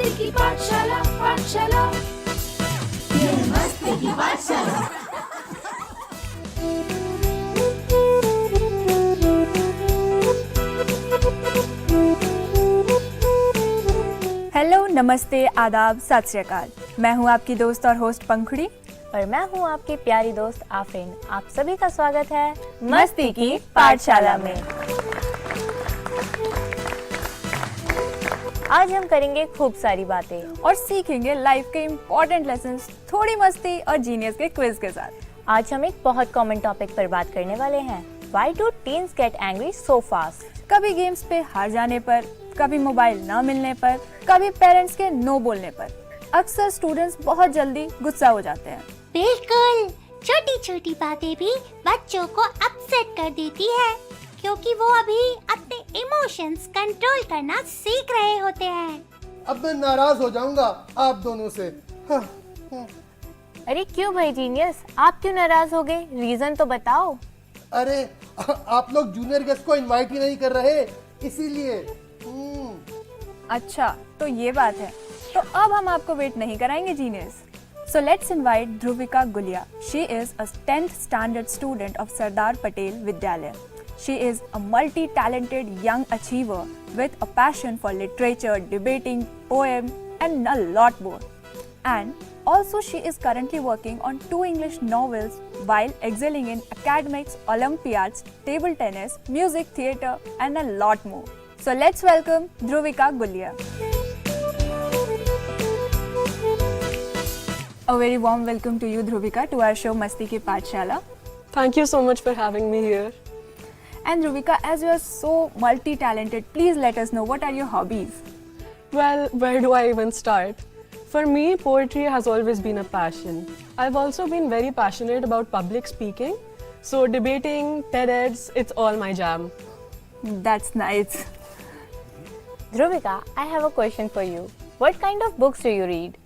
मस्ती की पाठशाला पाठशाला ये मस्ती की पाठशाला। हेलो, नमस्ते, आदाब, सत श्री अकाल। मैं हूं आपकी दोस्त और होस्ट पंखुड़ी और मैं हूं आपकी प्यारी दोस्त आफरीन। आप सभी का स्वागत है मस्ती की पाठशाला में। आज हम करेंगे खूब सारी बातें और सीखेंगे लाइफ के इम्पोर्टेंट लेसन्स, थोड़ी मस्ती और जीनियस के क्विज के साथ। आज हम एक बहुत कॉमन टॉपिक पर बात करने वाले हैं। Why do teens get angry so fast? कभी गेम्स पे हार जाने पर, कभी मोबाइल न मिलने पर, कभी पेरेंट्स के नो बोलने पर। अक्सर स्टूडेंट्स बहुत जल्दी गुस्सा हो जाते हैं। बिल्कुल, छोटी छोटी बातें भी बच्चों को अपसेट कर देती है, क्योंकि वो अभी अपने इमोशंस कंट्रोल करना सीख रहे होते हैं। अब मैं नाराज हो जाऊंगा आप दोनों से। अरे क्यों भाई जीनियस, आप क्यों नाराज हो गए? रीजन तो बताओ। अरे आप लोग जूनियर गेस्ट को इनवाइट ही नहीं कर रहे, इसीलिए। अच्छा, तो ये बात है। तो अब हम आपको वेट नहीं कराएंगे genius. So let's invite Dhruvika Gulia. She is a 10th standard student of Sardar Patel Vidyalaya. She is a multi-talented young achiever with a passion for literature, debating, poem, and a lot more. And also she is currently working on 2 English novels while excelling in academics, Olympiads, table tennis, music, theatre, and a lot more. So let's welcome Dhruvika Gulia. A very warm welcome to you, Dhruvika, to our show Masti Ki Pathshala. Thank you so much for having me here. And Dhruvika, as you are so multi-talented, please let us know what are your hobbies? Well, where do I even start? For me, poetry has always been a passion. I've also been very passionate about public speaking. So debating, TEDx, it's all my jam. That's nice. Dhruvika, I have a question for you. What kind of books do you read?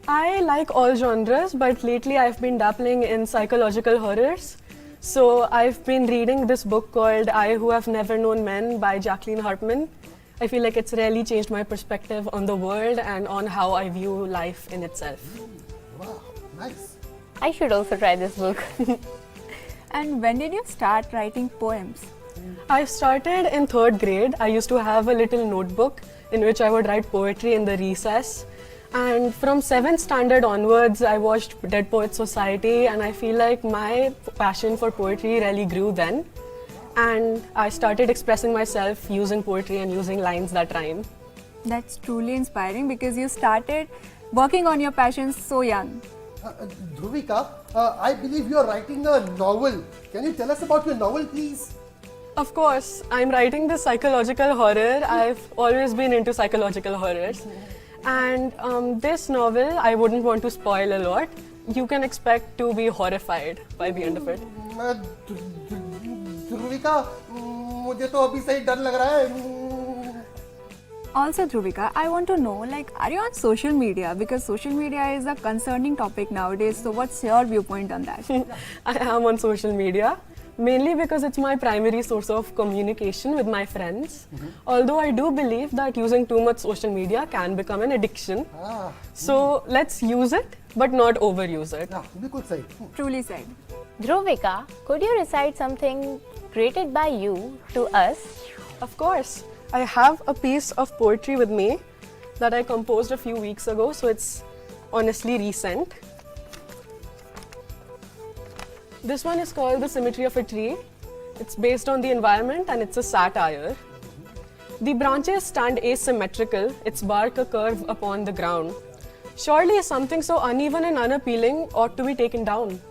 I like all genres, but lately I've been dabbling in psychological horrors. So I've been reading this book called I Who Have Never Known Men by Jacqueline Hartman. I feel like it's really changed my perspective on the world and on how I view life in itself. Wow, nice. I should also try this book. And when did you start writing poems? I started in 3rd grade. I used to have a little notebook in which I would write poetry in the recess. And from 7th standard onwards, I watched Dead Poets Society, and I feel like my passion for poetry really grew then. And I started expressing myself using poetry and using lines that rhyme. That's truly inspiring because you started working on your passions so young. Dhruvika, I believe you're writing a novel. Can you tell us about your novel, please? Of course, I'm writing this psychological horror. I've always been into psychological horrors. And this novel, I wouldn't want to spoil a lot. You can expect to be horrified by the end of it. Dhruvika, मुझे तो अभी से ही डर लग रहा है। Also, Dhruvika, I want to know, like, are you on social media? Because social media is a concerning topic nowadays. So what's your viewpoint on that? I am on social media, mainly because it's my primary source of communication with my friends. Although I do believe that using too much social media can become an addiction. So let's use it, but not overuse it. बिल्कुल सही। Truly said. Dhruvika, could you recite something created by you to us? Of course, I have a piece of poetry with me that I composed a few weeks ago, so it's honestly recent. This one is called The Symmetry of a Tree. It's based on the environment and it's a satire. The branches stand asymmetrical, its bark a curve upon the ground. Surely something so uneven and unappealing ought to be taken down.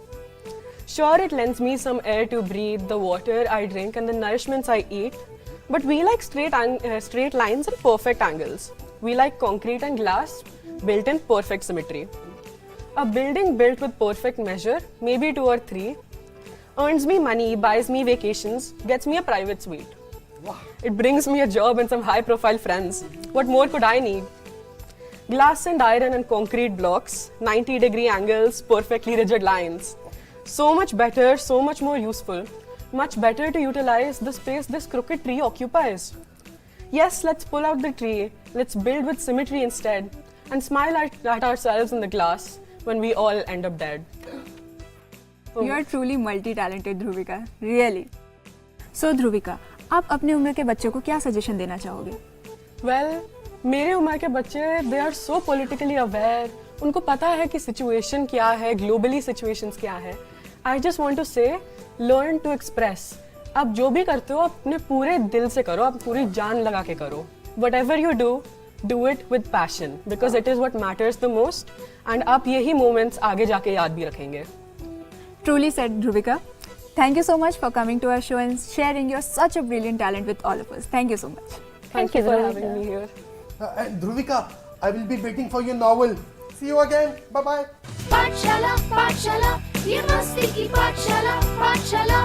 Sure, it lends me some air to breathe, the water I drink and the nourishments I eat. But we like straight lines and perfect angles. We like concrete and glass built in perfect symmetry. A building built with perfect measure, maybe 2 or 3, earns me money, buys me vacations, gets me a private suite. It brings me a job and some high-profile friends. What more could I need? Glass and iron and concrete blocks, 90-degree angles, perfectly rigid lines. So much better, so much more useful. Much better to utilize the space this crooked tree occupies. Yes, let's pull out the tree. Let's build with symmetry instead. And smile at ourselves in the glass when we all end up dead. You are truly multi-talented, Dhruvika. Really. So Dhruvika, आप अपनी उम्र के बच्चों को क्या suggestion देना चाहोगे? Well, मेरे उम्र के बच्चे they are so politically aware. उनको पता है कि situation क्या है, globally situations क्या है. I just want to say, learn to express. आप जो भी करते हो अपने पूरे दिल से करो, आप पूरी जान लगा के करो. Whatever you do it with passion because it is what matters the most. And आप यही moments आगे जाके याद भी रखेंगे. Truly said, Dhruvika. Thank you so much for coming to our show and sharing your such a brilliant talent with all of us. Thank you so much. Thank you for having me here. And Dhruvika, I will be waiting for your novel. See you again. Bye bye. पाठशाला पाठशाला ये मस्ती की पाठशाला पाठशाला